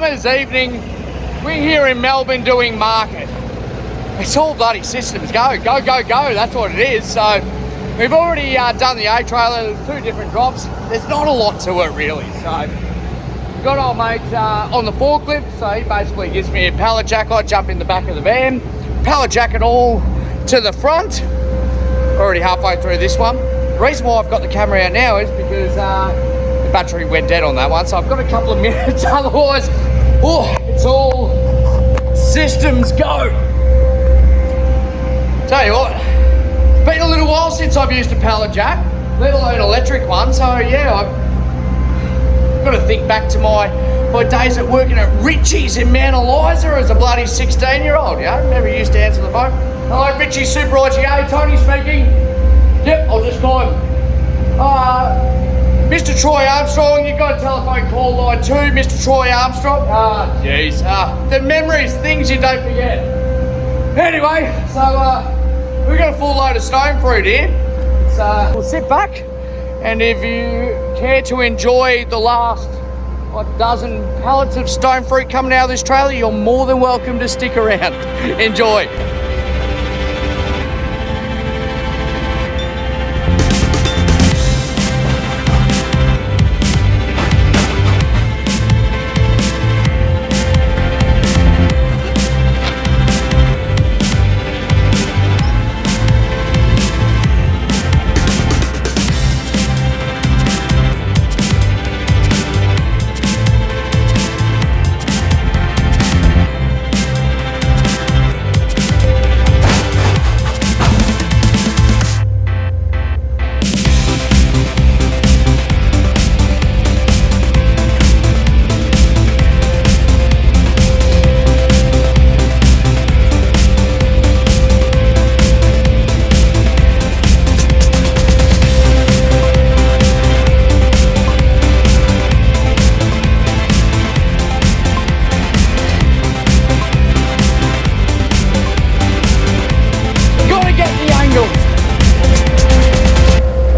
summer's evening. We're here in Melbourne doing market. It's all bloody systems go, go, go, go. That's what it is. So we've already done the A-trailer, 2 different drops. There's not a lot to it really. So we've got our mate on the forklift. So he basically gives me a pallet jack. I jump in the back of the van, pallet jack it all to the front. Already halfway through this one. The reason why I've got the camera out now is because the battery went dead on that one. So I've got a couple of minutes, otherwise, it's all systems go. Tell you what, it's been a little while since I've used a pallet jack, let alone electric one. So yeah, I've got to think back to my days at working at Richie's in Mount Eliza as a bloody 16-year-old. Yeah, never used to answer the phone. Hello, Richie Super IGA, Tony speaking. Yep, I'll just call him. Mr. Troy Armstrong, you've got a telephone call line too, Mr. Troy Armstrong. Jeez, the memories, things you don't forget. Anyway, so we've got a full load of stone fruit here. We'll sit back, and if you care to enjoy the last dozen pallets of stone fruit coming out of this trailer, you're more than welcome to stick around. Enjoy.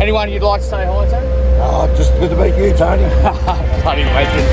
Anyone you'd like to say hi to? Oh, just good to meet you, Tony. Bloody legend.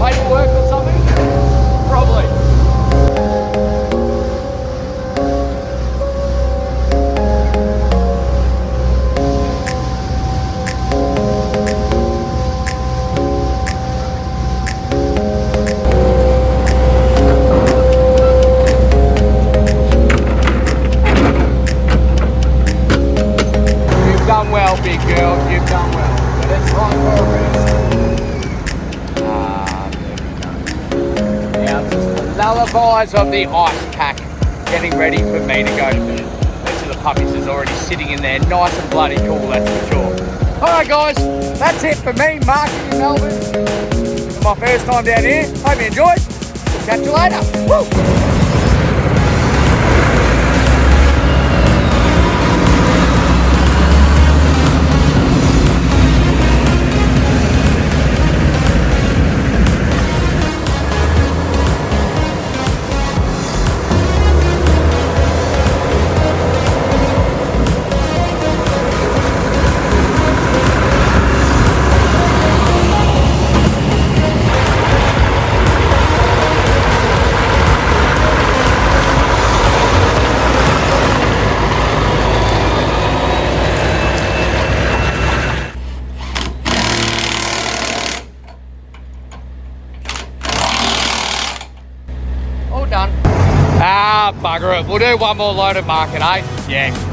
Paperwork or something? Probably. You've done well, big girl. You've done well. But it's right for a reason. Lullabies of the ice pack getting ready for me to go to bed. Each of the puppies is already sitting in there, nice and bloody cool, that's for sure. Alright guys, that's it for me, marketing in Melbourne. It's my first time down here. Hope you enjoyed. Catch you later. Woo! bugger it. We'll do one more load of market, eh? Yeah.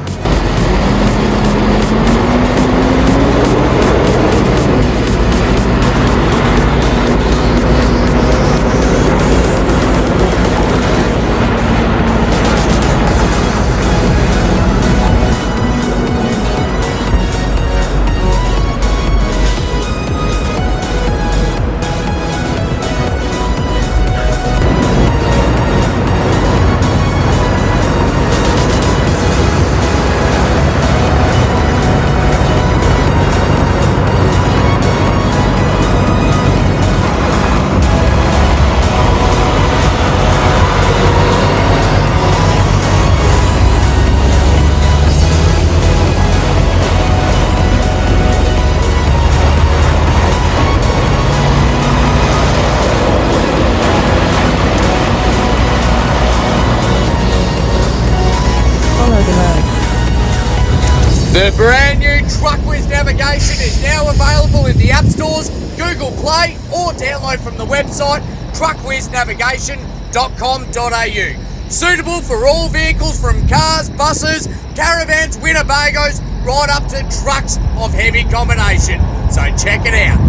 The brand new TruckWiz navigation is now available in the App Stores, Google Play, or download from the website truckwiznavigation.com.au. Suitable for all vehicles from cars, buses, caravans, Winnebagos, right up to trucks of heavy combination. So check it out.